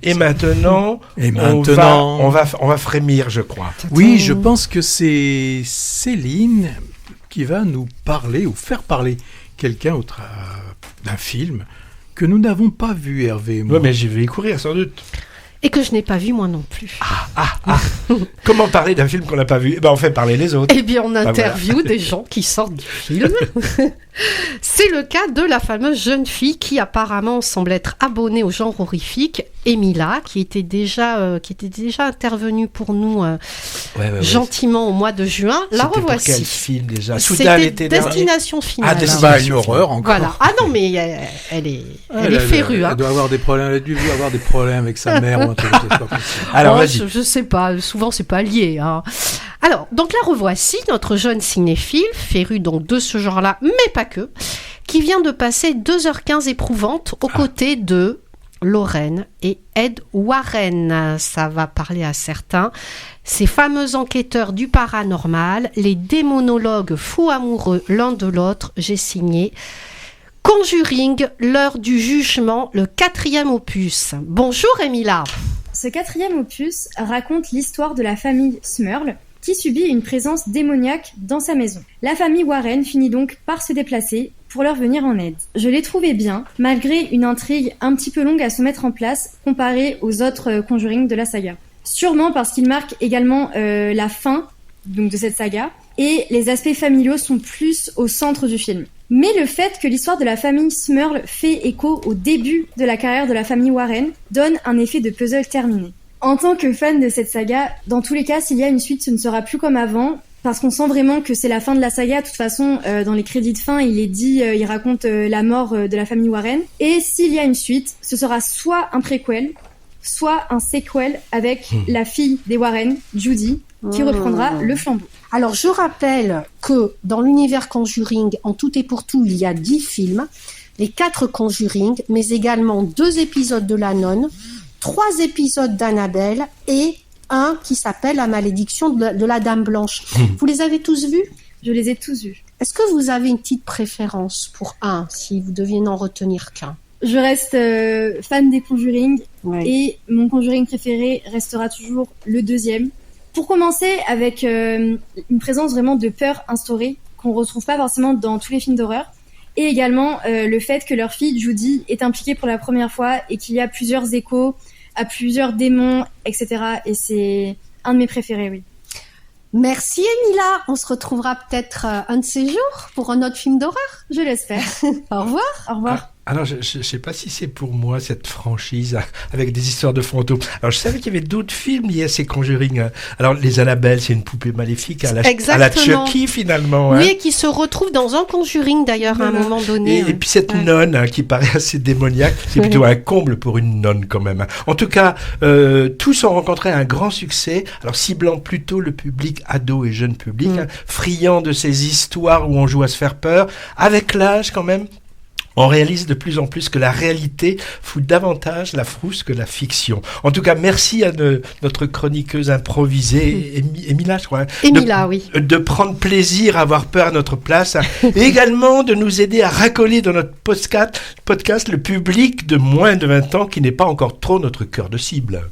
Et maintenant, on va frémir, je crois. Oui, je pense que c'est Céline qui va nous parler ou faire parler quelqu'un d'un film que nous n'avons pas vu, Hervé et moi. Oui, mais je vais y courir sans doute. Et que je n'ai pas vu moi non plus. Comment parler d'un film qu'on n'a pas vu ? On fait parler les autres. Eh bien, on interviewe des gens qui sortent du film. C'est le cas de la fameuse jeune fille qui apparemment semble être abonnée au genre horrifique, Emilia, qui était déjà intervenue pour nous gentiment au mois de juin. La revoici. C'était pour quel film déjà ? C'était Destination Finale. Une horreur encore. Voilà. Ah non, mais elle est férue. Elle doit avoir des problèmes. Elle a dû avoir des problèmes avec sa mère. Alors, vas-y. Je sais pas. Souvent, c'est pas lié. Hein. Alors, donc la revoici, notre jeune cinéphile, féru donc de ce genre-là, mais pas que, qui vient de passer 2h15 éprouvantes aux côtés de Lorraine et Ed Warren. Ça va parler à certains. Ces fameux enquêteurs du paranormal, les démonologues fous amoureux l'un de l'autre. J'ai signé Conjuring, l'heure du jugement, le 4e opus. Bonjour Emilia. Ce 4e opus raconte l'histoire de la famille Smurl, qui subit une présence démoniaque dans sa maison. La famille Warren finit donc par se déplacer pour leur venir en aide. Je l'ai trouvé bien, malgré une intrigue un petit peu longue à se mettre en place comparée aux autres Conjuring de la saga. Sûrement parce qu'il marque également la fin donc, de cette saga, et les aspects familiaux sont plus au centre du film. Mais le fait que l'histoire de la famille Smurl fait écho au début de la carrière de la famille Warren donne un effet de puzzle terminé. En tant que fan de cette saga, dans tous les cas, s'il y a une suite, ce ne sera plus comme avant, parce qu'on sent vraiment que c'est la fin de la saga. De toute façon, dans les crédits de fin, il est dit, il raconte la mort de la famille Warren. Et s'il y a une suite, ce sera soit un préquel, soit un sequel avec la fille des Warren, Judy, qui reprendra le flambeau. Alors, je rappelle que dans l'univers Conjuring, en tout et pour tout, il y a 10 films, les 4 Conjuring, mais également 2 épisodes de La Nonne, 3 épisodes d'Annabelle et un qui s'appelle La malédiction de la Dame Blanche. Vous les avez tous vus ? Je les ai tous vus. Est-ce que vous avez une petite préférence pour un, si vous deviez n'en retenir qu'un ? Je reste fan des Conjuring, et mon Conjuring préféré restera toujours le 2e. Pour commencer, avec une présence vraiment de peur instaurée, qu'on retrouve pas forcément dans tous les films d'horreur. Et également le fait que leur fille, Judy, est impliquée pour la première fois et qu'il y a plusieurs échos à plusieurs démons, etc. Et c'est un de mes préférés, oui. Merci Emilia, on se retrouvera peut-être un de ces jours pour un autre film d'horreur. Je l'espère. Au revoir. Au revoir. Alors, je ne sais pas si c'est pour moi, cette franchise avec des histoires de fantômes. Alors, je savais qu'il y avait d'autres films liés à ces Conjuring. Alors, les Annabelle, c'est une poupée maléfique à la Chucky, finalement. Oui, et qui se retrouve dans un Conjuring, d'ailleurs, à un moment donné. Et puis, cette nonne qui paraît assez démoniaque, c'est plutôt un comble pour une nonne, quand même. En tout cas, tous ont rencontré un grand succès. Alors, ciblant plutôt le public ado et jeune public, friand de ces histoires où on joue à se faire peur. Avec l'âge, quand même, on réalise de plus en plus que la réalité fout davantage la frousse que la fiction. En tout cas, merci à notre chroniqueuse improvisée, Emilia, je crois. Emilia, oui. De prendre plaisir à avoir peur à notre place et également de nous aider à racoler dans notre podcast le public de moins de 20 ans qui n'est pas encore trop notre cœur de cible.